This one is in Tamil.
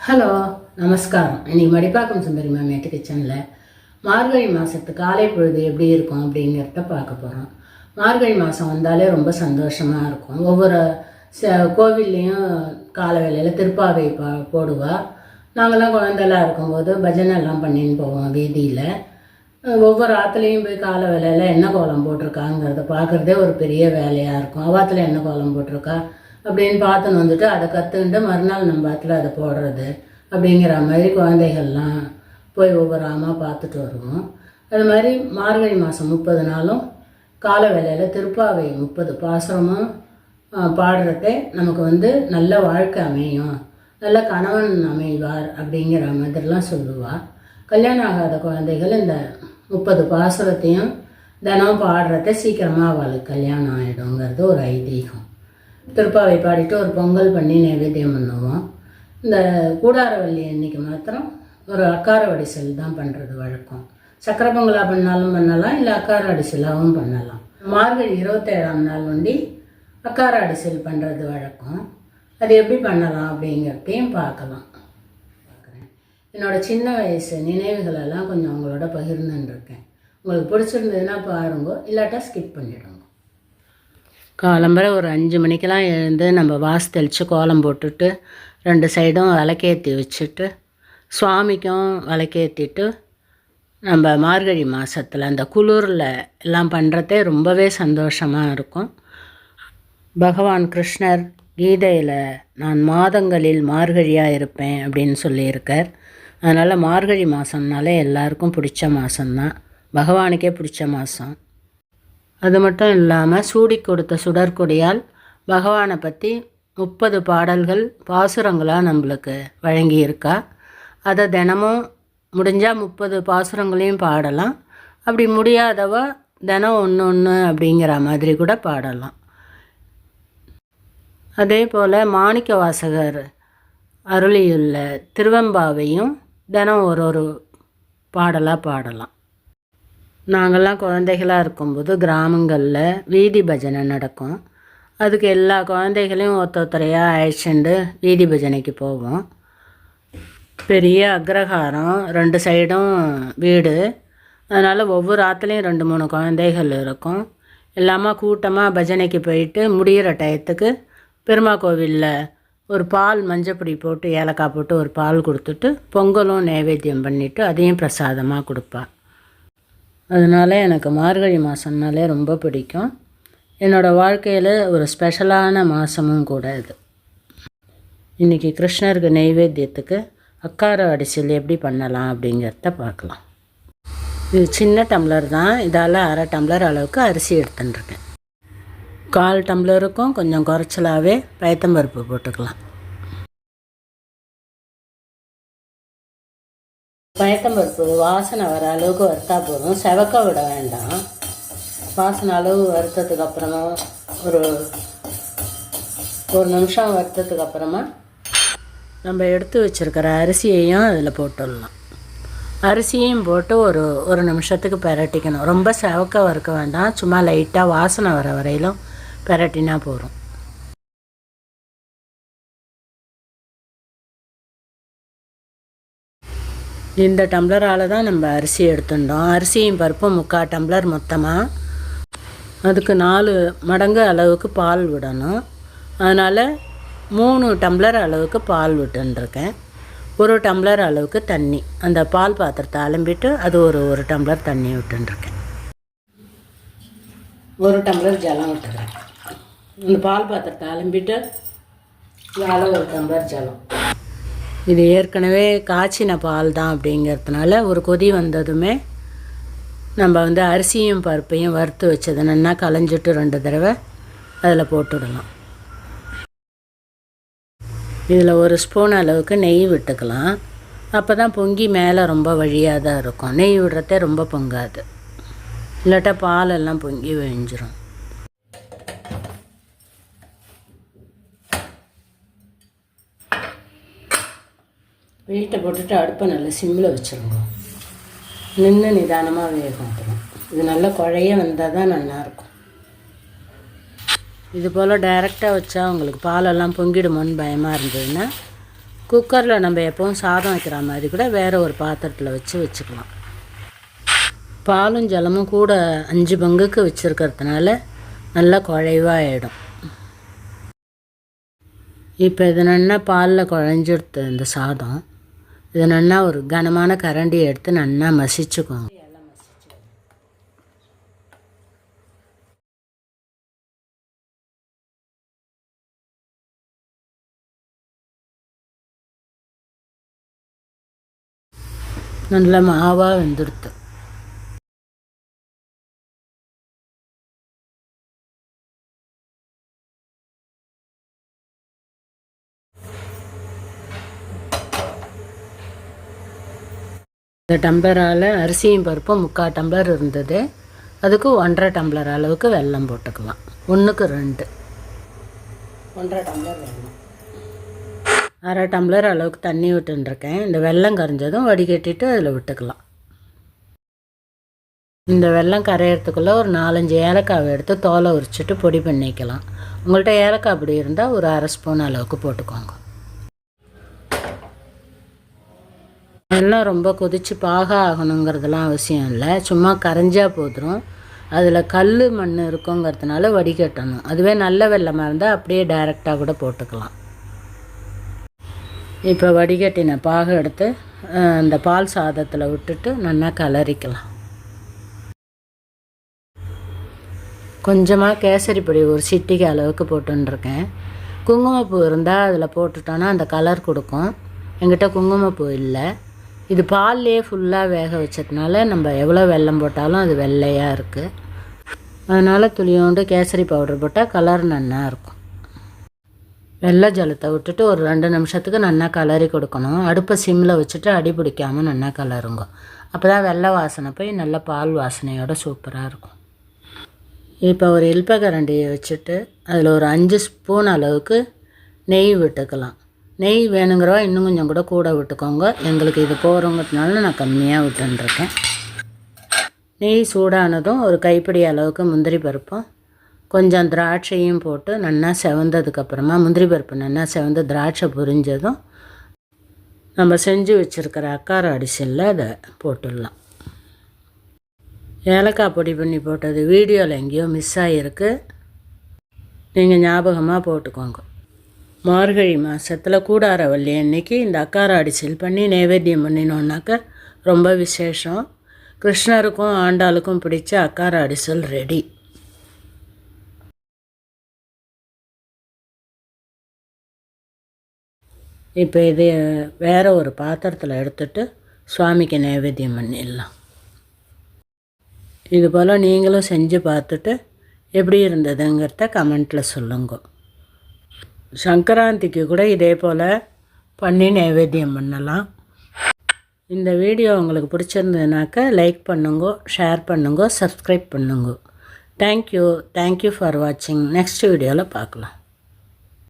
ஹலோ, நமஸ்காரம். இன்றைக்கி மடிப்பாக்கம் சுந்தரி மேட்டு கிச்சனில் மார்கழி மாதத்து காலை பொழுது எப்படி இருக்கும் அப்படிங்கிறத பார்க்க போகிறோம். மார்கழி மாதம் வந்தாலே ரொம்ப சந்தோஷமாக இருக்கும். ஒவ்வொரு கோவில்லையும் காலை வேளையில் திருப்பாவை போடுவா. நாங்கள்லாம் குழந்தைலாம் இருக்கும்போது பஜனைலாம் பண்ணின்னு போவோம் வீதியில். ஒவ்வொரு ஆற்றுலையும் போய் காலை வேளையில் என்ன கோலம் போட்டிருக்காங்கிறத பார்க்குறதே ஒரு பெரிய வேலையாக இருக்கும். அவாத்தில் என்ன கோலம் போட்டிருக்கா அப்படின்னு பார்த்துன்னு வந்துட்டு அதை கற்றுக்கிட்டு மறுநாள் நம்ம ஆற்றுல அதை போடுறது அப்படிங்கிற மாதிரி குழந்தைகள்லாம் போய் ஒவ்வொரு ஆமாக பார்த்துட்டு வருவோம். அது மாதிரி மார்கழி மாதம் 30 நாளும் கால வேளையில் திருப்பாவை 30 பாசுரமும் பாடுறதே நமக்கு நல்ல வாழ்க்கை அமையும், நல்ல கணவன் அமைவார் அப்படிங்கிற மாதிரிலாம் சொல்லுவாள். கல்யாணம் ஆகாத குழந்தைகள் இந்த 30 பாசுரத்தையும் தினம் பாடுறத சீக்கிரமாக அவளுக்கு கல்யாணம் ஆகிடுங்கிறது ஒரு ஐதீகம். திருப்பாவை பாடிட்டு ஒரு பொங்கல் பண்ணி நைவேத்தியம் பண்ணுவோம். இந்த கூடாரவள்ளி அன்னைக்கு மாத்திரம் ஒரு அக்கார வடிசல் தான் பண்ணுறது வழக்கம். சக்கரை பொங்கலாக பண்ணாலும் பண்ணலாம், இல்லை அக்கார அடிசலாகவும் பண்ணலாம். மார்கழி 27ஆம் நாள் அக்கார அடிசல் பண்ணுறது வழக்கம். அது எப்படி பண்ணலாம் அப்படிங்கிறதையும் பார்க்கலாம். என்னோடய சின்ன வயசு நினைவுகளெல்லாம் கொஞ்சம் உங்களோட பகிர்ந்துருக்கேன். உங்களுக்கு பிடிச்சிருந்ததுன்னா பாருங்க, இல்லாட்டா ஸ்கிப் பண்ணிவிடுங்க. காலம்பரை ஒரு 5 மணிக்கெல்லாம் எழுந்து நம்ம வாசு தெளித்து கோலம் போட்டுட்டு 2 சைடும் விளக்கேற்றி வச்சுட்டு சுவாமிக்கும் விளக்கேற்றிட்டு நம்ம மார்கழி மாதத்தில் அந்த குளிரில் எல்லாம் பண்ணுறதே ரொம்பவே சந்தோஷமாக இருக்கும். பகவான் கிருஷ்ணர் கீதையில் நான் மாதங்களில் மார்கழியாக இருப்பேன் அப்படின்னு சொல்லியிருக்கார். அதனால் மார்கழி மாதம்னாலே எல்லாருக்கும் பிடிச்ச மாதம்தான், பகவானுக்கே பிடிச்ச மாதம். அது மட்டும் இல்லாமல் சூடி கொடுத்த சுடற்கொடியால் பகவானை பற்றி 30 பாடல்கள் பாசுரங்களாக நம்மளுக்கு வழங்கியிருக்கா. அதை தினமும் முடிஞ்சால் 30 பாசுரங்களையும் பாடலாம். அப்படி முடியாதவ தினம் ஒன்று அப்படிங்கிற மாதிரி கூட பாடலாம். அதே போல் மாணிக்க வாசகர் அருளியுள்ள திருவெம்பாவையும் தினம் ஒரு பாடலாக பாடலாம். நாங்கள்லாம் குழந்தைகளாக இருக்கும்போது கிராமங்களில் வீதி பஜனை நடக்கும். அதுக்கு எல்லா குழந்தைகளையும் ஒருத்தரையாக அழைச்சிண்டு வீதி பஜனைக்கு போவோம். பெரிய அக்ரஹாரம், 2 சைடும் வீடு. அதனால் ஒவ்வொரு ஆற்றுலையும் 2-3 குழந்தைகள் இருக்கும். எல்லாமே கூட்டமாக பஜனைக்கு போயிட்டு முடிகிற டயத்துக்கு பெருமா கோவிலில் ஒரு பால் மஞ்சப்பொடி போட்டு ஏலக்காய் போட்டு ஒரு பால் கொடுத்துட்டு பொங்கலும் நைவேத்தியம் பண்ணிவிட்டு அதையும் பிரசாதமாக கொடுப்பாள். அதனால் எனக்கு மார்கழி மாதம்னாலே ரொம்ப பிடிக்கும். என்னோடய வாழ்க்கையில் ஒரு ஸ்பெஷலான மாதமும் கூட இது. இன்றைக்கி கிருஷ்ணருக்கு நைவேத்தியத்துக்கு அக்கார அடிசல் எப்படி பண்ணலாம் அப்படிங்கிறத பார்க்கலாம். இது சின்ன டம்ளர் தான், இதால் 1/2 டம்ளர் அளவுக்கு அரிசி எடுத்துட்டுருக்கேன். 1/4 டம்ளருக்கும் கொஞ்சம் குறைச்சலாகவே பயத்தம்பருப்பு போட்டுக்கலாம். பயத்தம்பருப்பு வாசனை வர அளவுக்கு வறுத்தா போதும், செவக்க விட வேண்டாம். வாசனை அளவு வறுத்ததுக்கு அப்புறமா ஒரு நிமிஷம் வறுத்ததுக்கு அப்புறமா நம்ம எடுத்து வச்சுருக்கிற அரிசியையும் அதில் போட்டுடலாம். அரிசியும் போட்டு ஒரு நிமிஷத்துக்கு பெரட்டிக்கணும். ரொம்ப செவக்க வறுக்க வேண்டாம், சும்மா லைட்டாக வாசனை வர வரையிலும் பெரட்டினா போதும். இந்த டம்ளரால் தான் நம்ம அரிசி எடுத்துட்டோம். அரிசியும் பருப்பும் 3/4 டம்ளர் மொத்தமாக. அதுக்கு 4 மடங்கு அளவுக்கு பால் விடணும். அதனால் 3 டம்ளர் அளவுக்கு பால் விட்டுருக்கேன். 1 டம்ளர் அளவுக்கு தண்ணி, அந்த பால் பாத்திரத்தை அலம்பிட்டு அது ஒரு டம்ளர் தண்ணி விட்டுருக்கேன். 1 டம்ளர் ஜலம் விட்டுறேன். இந்த பால் பாத்திரத்தை அலம்பிட்டு அதில் 1 டம்ளர் ஜலம். இது ஏற்கனவே காய்ச்சின பால் தான் அப்படிங்கிறதுனால ஒரு கொதி வந்ததுமே நம்ம அரிசியும் பருப்பையும் வறுத்து வச்சது நல்லா களைஞ்சிட்டு 2 தடவை அதில் போட்டுடலாம். இதில் 1 ஸ்பூன் அளவுக்கு நெய் விட்டுக்கலாம். அப்போ தான் பொங்கி மேலே ரொம்ப வழியாக தான் இருக்கும். நெய் விடுறதே ரொம்ப பொங்காது, இல்லாட்டா பாலெல்லாம் பொங்கி விழிஞ்சிரும். வெயிட்டை போட்டுட்டு அடுப்பை நல்லா சிம்மில் வச்சுருங்க. நின்று நிதானமாக வேகும். அப்புறம் இது நல்லா குழைய வந்தால் தான் நல்லாயிருக்கும். இது போல் டைரெக்டாக வச்சா உங்களுக்கு பாலெல்லாம் பொங்கிடுமோன்னு பயமாக இருந்ததுன்னா குக்கரில் நம்ம எப்பவும் சாதம் வைக்கிற மாதிரி கூட வேறு ஒரு பாத்திரத்தில் வச்சுக்கலாம். பாலும் ஜலமும் கூட 5 பங்குக்கு வச்சுருக்கிறதுனால நல்லா குழைவாகிடும். இப்போ இது நல்லா பாலில் குழஞ்சிடுது இந்த சாதம். இது நல்லா ஒரு கனமான கரண்டி எடுத்து நல்லா மசிச்சுக்கோங்க. நல்லா மாவாக வெந்துடுது. இந்த டம்ளரால் அரிசியும் பருப்பும் 3/4 டம்ளர் இருந்தது. அதுக்கு 1.5 டம்ளர் அளவுக்கு வெல்லம் போட்டுக்கலாம். 1க்கு 2, 1.5 டம்ளர் வெல்லம். 1/2 டம்ளர் அளவுக்கு தண்ணி விட்டுருக்கேன். இந்த வெல்லம் கரைஞ்சதும் வடிகட்டிட்டு அதில் விட்டுக்கலாம். இந்த வெல்லம் கரையிறதுக்குள்ளே ஒரு 4-5 ஏலக்காவை எடுத்து தோலை உரிச்சிட்டு பொடி பண்ணிக்கலாம். உங்கள்கிட்ட ஏலக்காய் அப்படி இருந்தால் ஒரு 1/2 ஸ்பூன் அளவுக்கு போட்டுக்கோங்க. வெல்லம் ரொம்ப கொதித்து பாக ஆகணுங்கிறதுலாம் அவசியம் இல்லை. சும்மா கரைஞ்சால் போதும். அதில் கல் மண் இருக்குங்கிறதுனால வடிகட்டணும். அதுவே நல்ல வெல்லமாக இருந்தால் அப்படியே டைரெக்டாக கூட போட்டுக்கலாம். இப்போ வடிகட்டின பாக எடுத்து அந்த பால் சாதத்தில் விட்டுட்டு நல்லா கலரிக்கலாம். கொஞ்சமாக கேசரி பொடி ஒரு சிட்டிக்கு அளவுக்கு போட்டுருக்கேன். குங்குமப்பூ இருந்தால் அதில் போட்டுட்டோன்னா அந்த கலர் கொடுக்கும். என்கிட்ட குங்குமப்பூ இல்லை. இது பால்லையே ஃபுல்லாக வேக வச்சதுனால நம்ம எவ்வளோ வெல்லம் போட்டாலும் அது வெள்ளையாக இருக்குது. அதனால் துளியோண்டு கேசரி பவுடர் போட்டால் கலர் நல்லா இருக்கும். வெள்ளை ஜலத்தை விட்டுட்டு ஒரு 2 நிமிஷத்துக்கு நல்லா கலரி கொடுக்கணும். அடுப்பை சிம்மில் வச்சுட்டு அடி பிடிக்காமல் நல்லா கலருங்க. அப்போ தான் வெள்ளை வாசனை போய் நல்ல பால் வாசனையோட சூப்பராக இருக்கும். இப்போ ஒரு இல்பக்கரண்டியை வச்சுட்டு அதில் ஒரு 5 ஸ்பூன் அளவுக்கு நெய் விட்டுக்கலாம். நெய் வேணுங்கிறவா இன்னும் கொஞ்சம் கூட விட்டுக்கோங்க. எங்களுக்கு இது போகிறோங்கிறதுனால நான் கம்மியாக விட்டுருக்கேன். நெய் சூடானதும் ஒரு கைப்பிடி அளவுக்கு முந்திரி பருப்பும் கொஞ்சம் திராட்சையும் போட்டு நல்லா செவந்ததுக்கப்புறமா முந்திரி பருப்பு நல்லா செவந்து திராட்சை புரிஞ்சதும் நம்ம செஞ்சு வச்சுருக்கிற அக்கார அடிசலில் அதை போட்டுடலாம். ஏலக்காய் பொடி பண்ணி போட்டது வீடியோவில் எங்கேயோ மிஸ் ஆகிருக்கு. நீங்கள் ஞாபகமாக போட்டுக்கோங்க. மார்கழி மாதத்தில் கூடாரவல்லி அன்னைக்கு இந்த அக்கார அடிசல் பண்ணி நைவேத்தியம் பண்ணினோன்னாக்க ரொம்ப விசேஷம். கிருஷ்ணருக்கும் ஆண்டாளுக்கும் பிடிச்ச அக்கார அடிசல் ரெடி. இப்போ இது வேறு ஒரு பாத்திரத்தில் எடுத்துட்டு சுவாமிக்கு நைவேத்தியம் பண்ணிடலாம். இது போல் நீங்களும் செஞ்சு பார்த்துட்டு எப்படி இருந்ததுங்கிறத கமெண்ட்டில் சொல்லுங்க. சங்கராந்திக்கு கூட இதே போல் பண்ணி நைவேத்தியம் பண்ணலாம். இந்த வீடியோ உங்களுக்கு பிடிச்சிருந்ததுனாக்கா லைக் பண்ணுங்க, ஷேர் பண்ணுங்க, சப்ஸ்கிரைப் பண்ணுங்க. தேங்க்யூ ஃபார் வாட்சிங். நெக்ஸ்ட் வீடியோவில் பார்க்கலாம்.